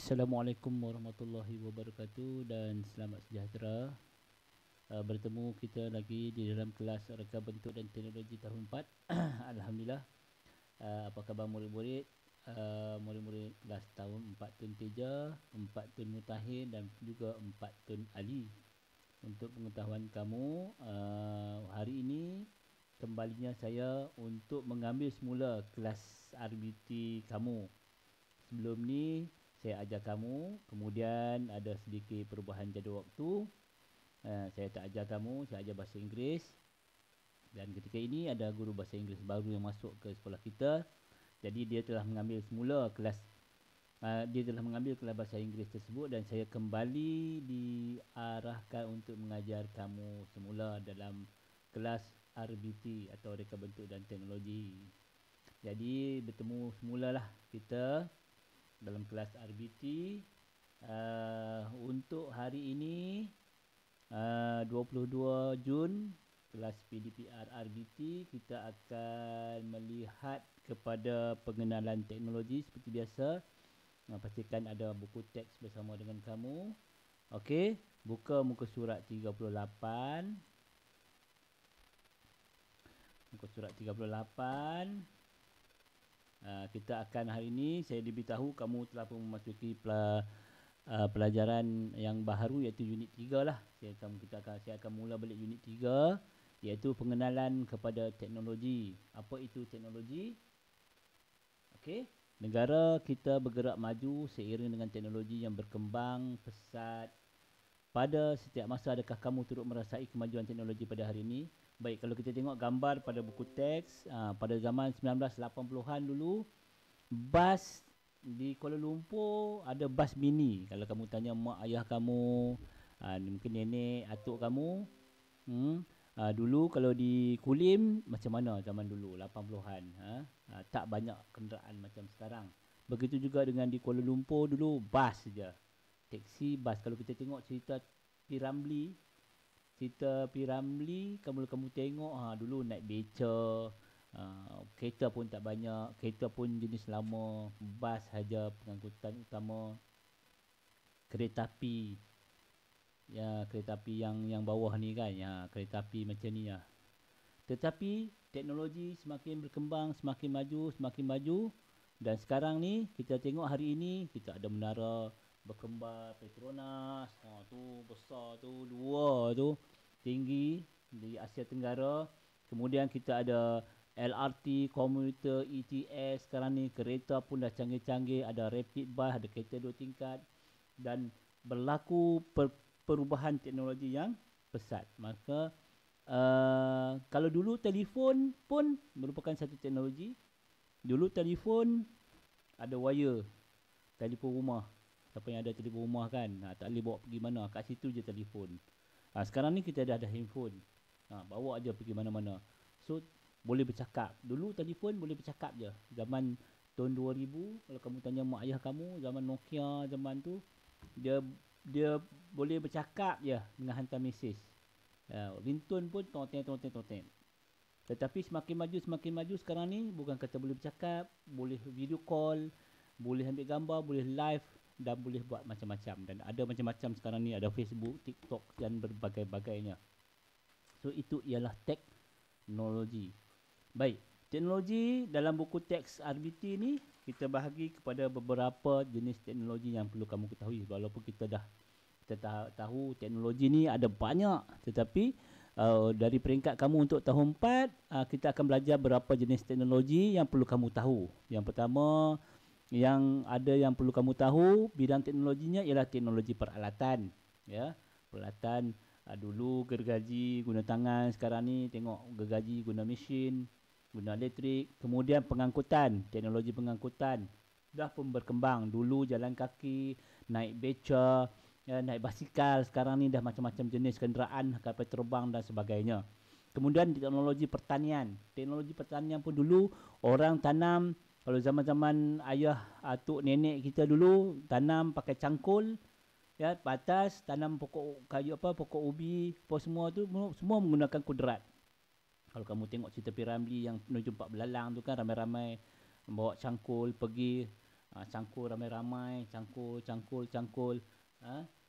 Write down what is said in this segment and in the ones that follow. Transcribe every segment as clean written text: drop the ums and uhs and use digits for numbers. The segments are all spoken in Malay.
Assalamualaikum warahmatullahi wabarakatuh dan selamat sejahtera. Bertemu kita lagi di dalam kelas Reka Bentuk dan Teknologi tahun 4. Alhamdulillah. Apa khabar murid-murid? Murid-murid kelas tahun 4 Tun Teja, 4 Tun Mutahir dan juga 4 Tun Ali. Untuk pengetahuan kamu, hari ini kembalinya saya untuk mengambil semula kelas RBT kamu. Sebelum ni saya ajar kamu, kemudian ada sedikit perubahan jadual waktu. Saya tak ajar kamu, saya ajar bahasa Inggeris. Dan ketika ini ada guru bahasa Inggeris baru yang masuk ke sekolah kita. Jadi dia telah mengambil semula kelas bahasa Inggeris tersebut dan saya kembali diarahkan untuk mengajar kamu semula dalam kelas RBT atau Reka Bentuk dan Teknologi. Jadi bertemu semulalah kita dalam kelas RBT. Untuk hari ini 22 Jun, kelas PDPR RBT, kita akan melihat kepada pengenalan teknologi seperti biasa. Pastikan ada buku teks bersama dengan kamu. Okey, buka muka surat 38. Muka surat 38. Kita akan hari ini, saya diberitahu kamu telah pun memasuki pelajaran yang baru iaitu unit 3 lah. Saya akan mula balik unit 3 iaitu pengenalan kepada teknologi. Apa itu teknologi? Okey, negara kita bergerak maju seiring dengan teknologi yang berkembang pesat. Pada setiap masa, adakah kamu turut merasai kemajuan teknologi pada hari ini? Baik, kalau kita tengok gambar pada buku teks, pada zaman 1980-an dulu, bas di Kuala Lumpur ada bas mini. Kalau kamu tanya mak ayah kamu, mungkin nenek, atuk kamu, dulu kalau di Kulim macam mana zaman dulu 80-an, tak banyak kenderaan macam sekarang. Begitu juga dengan di Kuala Lumpur dulu, bas saja. Teksi, bas. Kalau kita tengok cerita Piramli, kamu tengok dulu naik beca, kereta pun tak banyak, kereta pun jenis lama, bas saja pengangkutan utama. Kereta api, ya, kereta api yang bawah ni kan, ya, kereta api macam ni ya. Tetapi teknologi semakin berkembang, semakin maju, dan sekarang ni kita tengok hari ini kita ada menara berkembar Petronas, tu besar tu, 2 tu tinggi di Asia Tenggara. Kemudian kita ada LRT, komuter, ETS. Sekarang ni kereta pun dah canggih-canggih, ada rapid bus, ada kereta 2 tingkat, dan berlaku perubahan teknologi yang pesat. Maka kalau dulu telefon pun merupakan satu teknologi. Dulu telefon ada wire, telefon rumah. Siapa yang ada telefon rumah kan, tak boleh bawa pergi mana, kat situ je telefon. Sekarang ni kita dah ada handphone, bawa aja pergi mana-mana. So boleh bercakap. Dulu telefon boleh bercakap je. Zaman tahun 2000, kalau kamu tanya mak ayah kamu, zaman Nokia zaman tu, dia boleh bercakap je dengan hantar mesej. Ringtone pun toten. Tetapi semakin maju sekarang ni, bukan kata boleh bercakap, boleh video call, boleh ambil gambar, boleh live, dan boleh buat macam-macam. Dan ada macam-macam sekarang ni, ada Facebook, TikTok dan berbagai-bagainya. So itu ialah teknologi. Baik, teknologi dalam buku teks RBT ni kita bahagi kepada beberapa jenis teknologi yang perlu kamu ketahui. Walaupun kita tahu teknologi ni ada banyak, tetapi dari peringkat kamu untuk tahun 4, kita akan belajar berapa jenis teknologi yang perlu kamu tahu. Yang pertama yang perlu kamu tahu bidang teknologinya ialah teknologi peralatan, ya. Peralatan, dulu gergaji guna tangan, sekarang ni tengok gergaji guna mesin, guna elektrik. Kemudian pengangkutan, teknologi pengangkutan dah pun berkembang. Dulu jalan kaki, naik beca, naik basikal. Sekarang ni dah macam-macam jenis kenderaan, kapal terbang dan sebagainya. Kemudian teknologi pertanian. Teknologi pertanian pun dulu orang tanam, kalau zaman-zaman ayah, atuk, nenek kita dulu tanam pakai cangkul, ya, batas, tanam pokok kayu, pokok ubi, semua tu semua menggunakan kudrat. Kalau kamu tengok cerita Piramli yang menuju Pak Belalang tu kan, ramai-ramai bawa cangkul pergi Cangkul ramai-ramai, cangkul,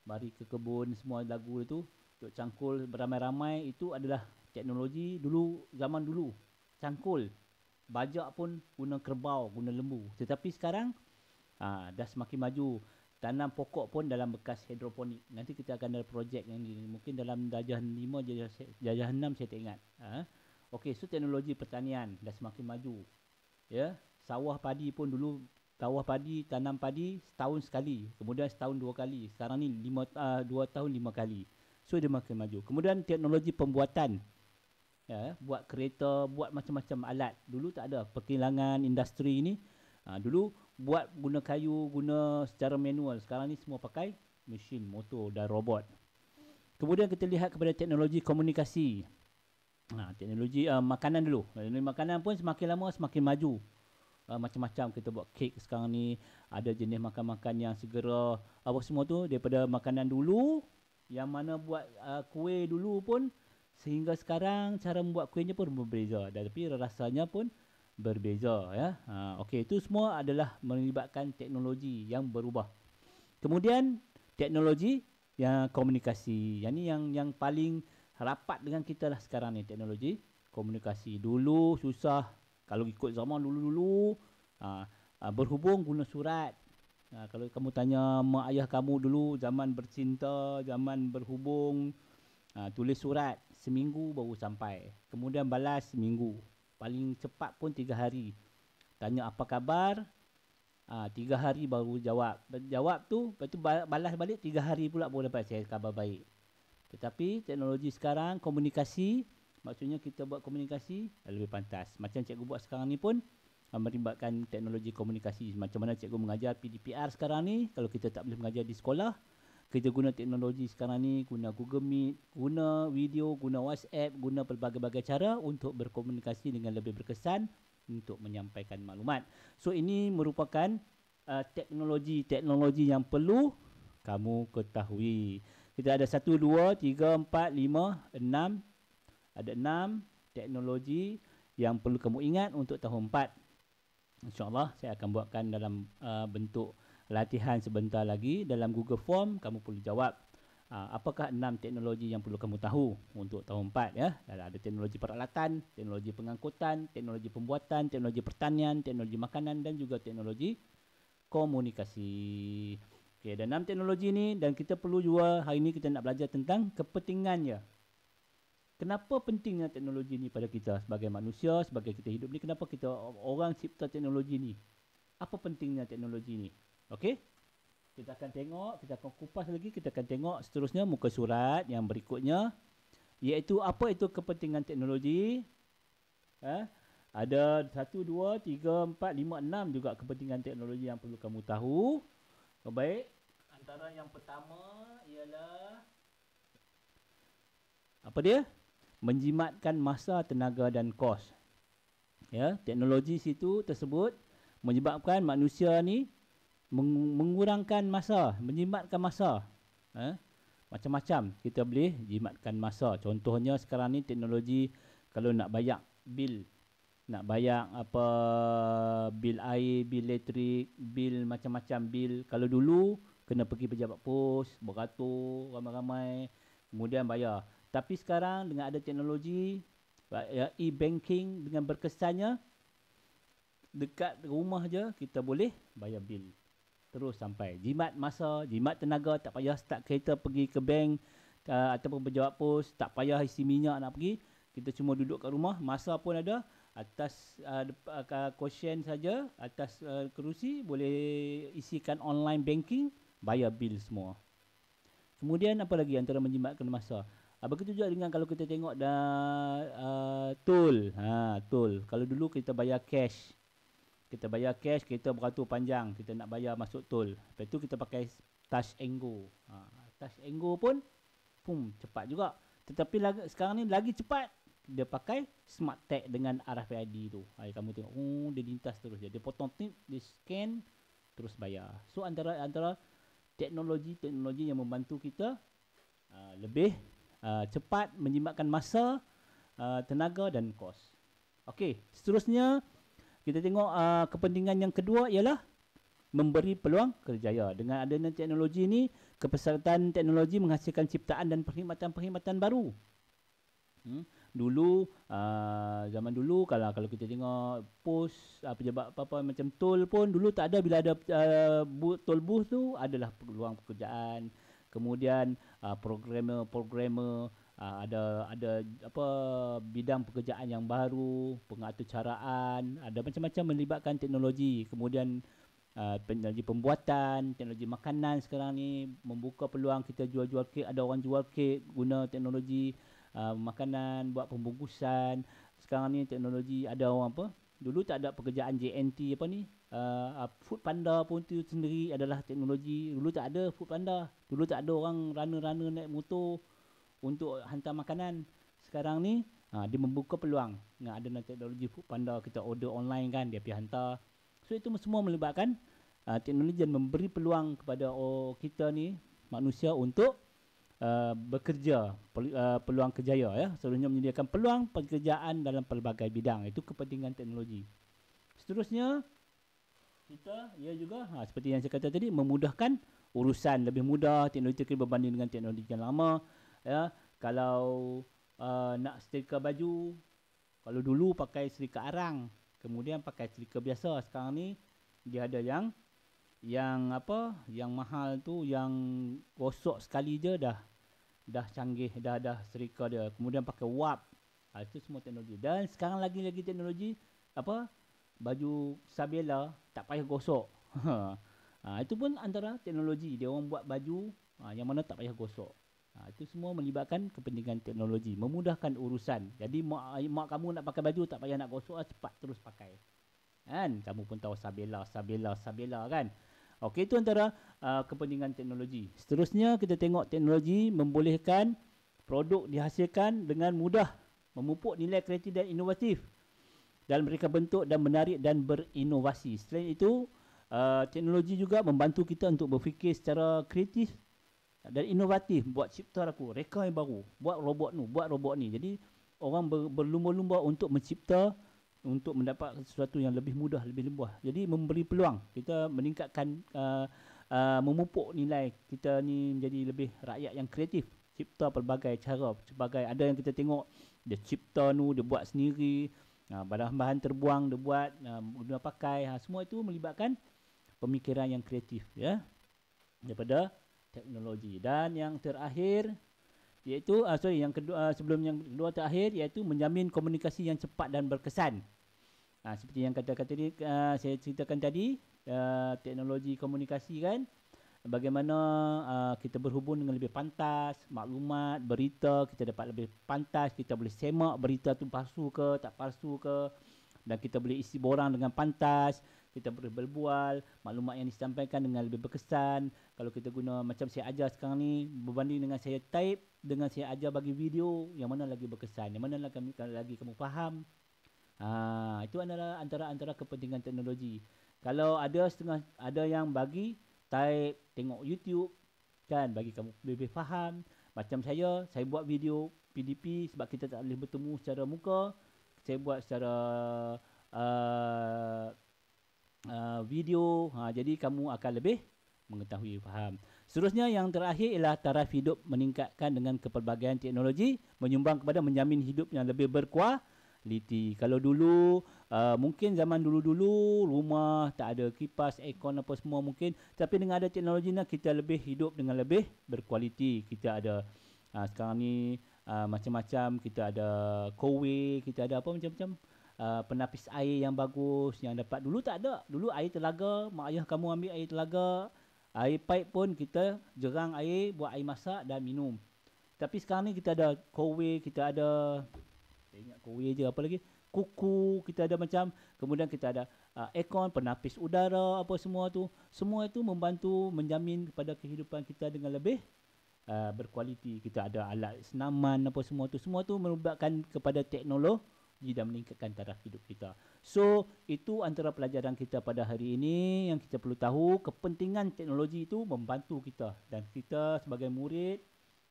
mari ke kebun, semua lagu itu duk cangkul beramai-ramai. Itu adalah teknologi dulu, zaman dulu. Cangkul, bajak pun guna kerbau, guna lembu. Tetapi sekarang dah semakin maju. Tanam pokok pun dalam bekas hidroponik. Nanti kita akan ada projek yang ni. Mungkin dalam darjah 5, darjah 6 saya tak ingat. Okey, so teknologi pertanian dah semakin maju. Ya, sawah padi pun dulu, sawah padi, tanam padi setahun sekali. Kemudian setahun 2 kali. Sekarang ni 2 tahun 5 kali. So dia makin maju. Kemudian teknologi pembuatan. Ya, buat kereta, buat macam-macam alat. Dulu tak ada perkilangan industri ini. Dulu buat guna kayu, guna secara manual. Sekarang ni semua pakai mesin, motor dan robot. Kemudian kita lihat kepada teknologi komunikasi. Teknologi makanan dulu. Teknologi makanan pun semakin lama semakin maju. Macam-macam kita buat kek sekarang ni. Ada jenis makan-makan yang segera. Apa semua tu daripada makanan dulu. Yang mana buat kuih dulu pun. Sehingga sekarang cara membuat kuihnya pun berbeza. Tapi rasanya pun berbeza, ya. Okey, itu semua adalah melibatkan teknologi yang berubah. Kemudian teknologi yang komunikasi. Yang ni yang paling rapat dengan kita lah sekarang ni, teknologi komunikasi. Dulu susah. Kalau ikut zaman dulu-dulu berhubung guna surat. Kalau kamu tanya mak ayah kamu dulu, zaman bercinta, zaman berhubung, tulis surat seminggu baru sampai. Kemudian balas seminggu. Paling cepat pun 3 hari. Tanya apa khabar, 3 hari baru jawab. Jawab tu, lepas tu balas balik 3 hari pula baru dapat saya khabar baik. Tetapi teknologi sekarang, komunikasi, maksudnya kita buat komunikasi lebih pantas. Macam cikgu buat sekarang ni pun melibatkan teknologi komunikasi. Macam mana cikgu mengajar PDPR sekarang ni, kalau kita tak boleh mengajar di sekolah, kita guna teknologi sekarang ni, guna Google Meet, guna video, guna WhatsApp, guna pelbagai-bagai cara untuk berkomunikasi dengan lebih berkesan untuk menyampaikan maklumat. So ini merupakan teknologi yang perlu kamu ketahui. Kita ada 1, 2, 3, 4, 5, 6. Ada 6 teknologi yang perlu kamu ingat untuk tahun 4. InsyaAllah saya akan buatkan dalam bentuk latihan sebentar lagi. Dalam Google Form kamu perlu jawab apakah 6 teknologi yang perlu kamu tahu untuk tahun 4, ya. Ada teknologi peralatan, teknologi pengangkutan, teknologi pembuatan, teknologi pertanian, teknologi makanan dan juga teknologi komunikasi. Okey, ada 6 teknologi ni dan kita perlu juga hari ni kita nak belajar tentang kepentingannya. Kenapa pentingnya teknologi ni pada kita sebagai manusia, sebagai kita hidup ni? Kenapa kita orang cipta teknologi ni? Apa pentingnya teknologi ni? Okey? Kita akan tengok, kita akan kupas lagi, kita akan tengok seterusnya muka surat yang berikutnya, iaitu apa itu kepentingan teknologi. Ada 1, 2, 3, 4, 5, 6 juga kepentingan teknologi yang perlu kamu tahu. Baik, antara yang pertama ialah apa dia? Menjimatkan masa, tenaga dan kos. Ya, teknologi situ tersebut menyebabkan manusia ni mengurangkan masa, menjimatkan masa. Macam-macam kita boleh jimatkan masa. Contohnya sekarang ni teknologi kalau nak bayar bil, nak bayar apa bil air, bil elektrik, bil macam-macam bil. Kalau dulu kena pergi pejabat pos, beratur ramai-ramai, kemudian bayar. Tapi sekarang dengan ada teknologi e-banking dengan berkesannya, dekat rumah je kita boleh bayar bil. Terus sampai. Jimat masa, jimat tenaga, tak payah start kereta pergi ke bank ataupun pejabat pos, tak payah isi minyak nak pergi. Kita cuma duduk kat rumah, masa pun ada, atas cushion saja, atas kerusi boleh isikan online banking, bayar bil semua. Kemudian apa lagi antara menjimatkan masa? Begitu juga dengan kalau kita tengok tol. Tol. Kalau dulu kita bayar cash, kita beratur panjang, kita nak bayar masuk tol. Lepas tu kita pakai Touch and Go. Touch and Go pun cepat juga. Tetapi sekarang ni lagi cepat. Dia pakai Smart Tag dengan RFID tu. Kamu tengok, dia lintas terus. Dia potong tip, dia scan, terus bayar. So antara teknologi yang membantu kita lebih cepat, menjimatkan masa, tenaga dan kos. Okey, seterusnya kita tengok kepentingan yang kedua ialah memberi peluang kerjaya. Dengan adanya teknologi ni, kepesatan teknologi menghasilkan ciptaan dan perkhidmatan-perkhidmatan baru. Dulu zaman dulu kalau kita tengok pos pejabat apa macam tol pun dulu tak ada, bila ada tol booth tu adalah peluang pekerjaan. Kemudian programmer ada apa bidang pekerjaan yang baru, pengaturcaraan, ada macam-macam melibatkan teknologi. Kemudian teknologi pembuatan, teknologi makanan sekarang ni membuka peluang kita jual-jual kek, ada orang jual kek guna teknologi makanan, buat pembungkusan. Sekarang ni teknologi, ada orang apa, dulu tak ada pekerjaan JNT apa ni, Food Panda pun tu sendiri adalah teknologi. Dulu tak ada Food Panda, dulu tak ada orang runner-runner naik motor untuk hantar makanan. Sekarang ni dia membuka peluang dengan adanya teknologi Food Panda, kita order online kan, dia pergi hantar. So itu semua melibatkan teknologi dan memberi peluang kepada kita ni manusia untuk bekerja, peluang kerjaya ya. Seluruhnya menyediakan peluang pekerjaan dalam pelbagai bidang. Itu kepentingan teknologi. Seterusnya kita juga seperti yang saya kata tadi, memudahkan urusan, lebih mudah teknologi berbanding dengan teknologi yang lama ya. Kalau nak setrika baju, kalau dulu pakai setrika arang, kemudian pakai setrika biasa. Sekarang ni dia ada yang mahal tu, yang gosok sekali je dah canggih, dah setrika dia. Kemudian pakai wap. Itu semua teknologi. Dan sekarang lagi teknologi baju Sabela tak payah gosok. Itu pun antara teknologi. Dia orang buat baju yang mana tak payah gosok. Itu semua melibatkan kepentingan teknologi, memudahkan urusan. Jadi mak kamu nak pakai baju tak payah nak gosok, cepat terus pakai. Kan? Kamu pun tahu Sabela kan? Okey, itu antara kepentingan teknologi. Seterusnya kita tengok teknologi membolehkan produk dihasilkan dengan mudah, memupuk nilai kreatif dan inovatif dalam mereka bentuk dan menarik dan berinovasi. Selain itu, teknologi juga membantu kita untuk berfikir secara kreatif dan inovatif, buat cipta reka yang baru, buat robot ni. Jadi orang berlumba-lumba untuk mencipta, untuk mendapat sesuatu yang lebih mudah, lebih luas. Jadi memberi peluang kita meningkatkan, memupuk nilai kita ni menjadi lebih rakyat yang kreatif, cipta pelbagai cara, ada yang kita tengok dia cipta dia buat sendiri, bahan-bahan terbuang dia buat, guna pakai, semua itu melibatkan pemikiran yang kreatif ya, daripada teknologi. Dan yang terakhir iaitu yang kedua, sebelum yang kedua terakhir, iaitu menjamin komunikasi yang cepat dan berkesan. Seperti yang kata-kata saya ceritakan tadi, teknologi komunikasi kan, bagaimana kita berhubung dengan lebih pantas, maklumat, berita kita dapat lebih pantas, kita boleh semak berita tu palsu ke tak palsu ke, dan kita boleh isi borang dengan pantas, kita boleh berbual, maklumat yang disampaikan dengan lebih berkesan. Kalau kita guna macam saya ajar sekarang ni, berbanding dengan saya type, dengan saya ajar bagi video, yang mana lagi berkesan, yang mana lagi kamu faham. Itu adalah antara kepentingan teknologi. Kalau ada yang bagi type, tengok YouTube kan, bagi kamu lebih faham. Macam saya buat video PDP sebab kita tak boleh bertemu secara muka, saya buat secara video, jadi kamu akan lebih mengetahui, faham. Seterusnya yang terakhir ialah taraf hidup meningkatkan dengan kepelbagaian teknologi, menyumbang kepada menjamin hidup yang lebih berkualiti. Kalau dulu mungkin zaman dulu rumah tak ada kipas, aircon apa semua mungkin, tapi dengan ada teknologi ni kita lebih hidup dengan lebih berkualiti. Kita ada sekarang ni macam-macam, kita ada kowe, kita ada apa macam-macam, penapis air yang bagus yang dapat. Dulu tak ada. Dulu air telaga, mak ayah kamu ambil air telaga, air pipe pun kita jerang air, buat air masak dan minum. Tapi sekarang ni kita ada kowe, kita ada, saya ingat kowe je, apa lagi, kuku, kita ada macam, kemudian kita ada aircon, penapis udara, apa semua tu. Semua itu membantu menjamin kepada kehidupan kita dengan lebih berkualiti. Kita ada alat senaman apa semua tu melibatkan kepada teknologi dan meningkatkan taraf hidup kita. So, itu antara pelajaran kita pada hari ini yang kita perlu tahu. Kepentingan teknologi itu membantu kita, dan kita sebagai murid,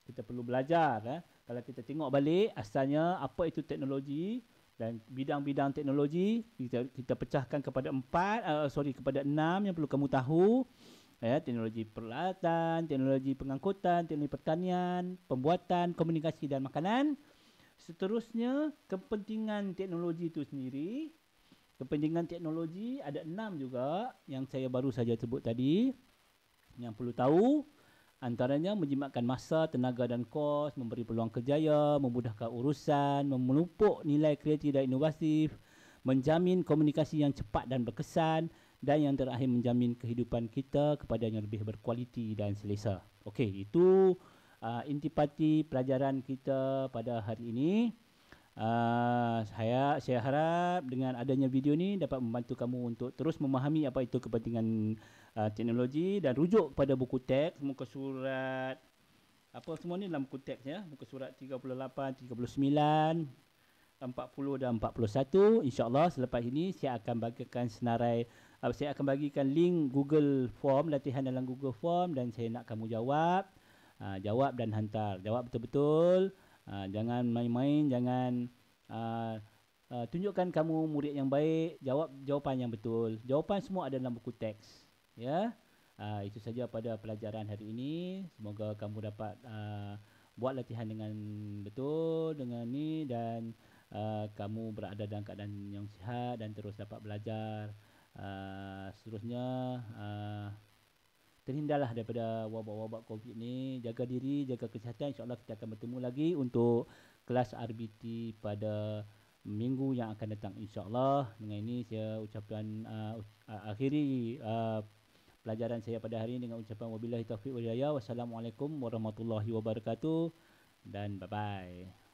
kita perlu belajar. Kalau kita tengok balik asalnya apa itu teknologi, Dan bidang-bidang teknologi kita pecahkan kepada kepada 6 yang perlu kamu tahu. Teknologi peralatan, teknologi pengangkutan, teknologi pertanian, pembuatan, komunikasi dan makanan. Seterusnya, kepentingan teknologi itu sendiri. Kepentingan teknologi ada 6 juga yang saya baru saja sebut tadi. Yang perlu tahu, antaranya menjimatkan masa, tenaga dan kos, memberi peluang kerjaya, memudahkan urusan, memupuk nilai kreatif dan inovatif, menjamin komunikasi yang cepat dan berkesan, dan yang terakhir menjamin kehidupan kita kepada yang lebih berkualiti dan selesa. Okey, itu intipati pelajaran kita pada hari ini. Saya harap dengan adanya video ni dapat membantu kamu untuk terus memahami apa itu kepentingan teknologi dan rujuk kepada buku teks, muka surat apa semua ni dalam buku teks ya, muka surat 38, 39, 40 dan 41. InsyaAllah selepas ini saya akan bagikan saya akan bagikan link Google Form, latihan dalam Google Form, dan saya nak kamu jawab. Jawab dan hantar. Jawab betul-betul. Jangan main-main, jangan tunjukkan kamu murid yang baik, jawab jawapan yang betul. Jawapan semua ada dalam buku teks. Ya. Itu saja pada pelajaran hari ini. Semoga kamu dapat buat latihan dengan betul dengan ni, dan kamu berada dalam keadaan yang sihat dan terus dapat belajar. Seterusnya terhindarlah daripada wabak-wabak COVID ni. Jaga diri, jaga kesihatan. InsyaAllah kita akan bertemu lagi untuk kelas RBT pada minggu yang akan datang, insyaAllah. Dengan ini saya ucapkan akhiri pelajaran saya pada hari ini dengan ucapan wabillahi taufiq wal hidayah. Wassalamualaikum warahmatullahi wabarakatuh dan bye-bye.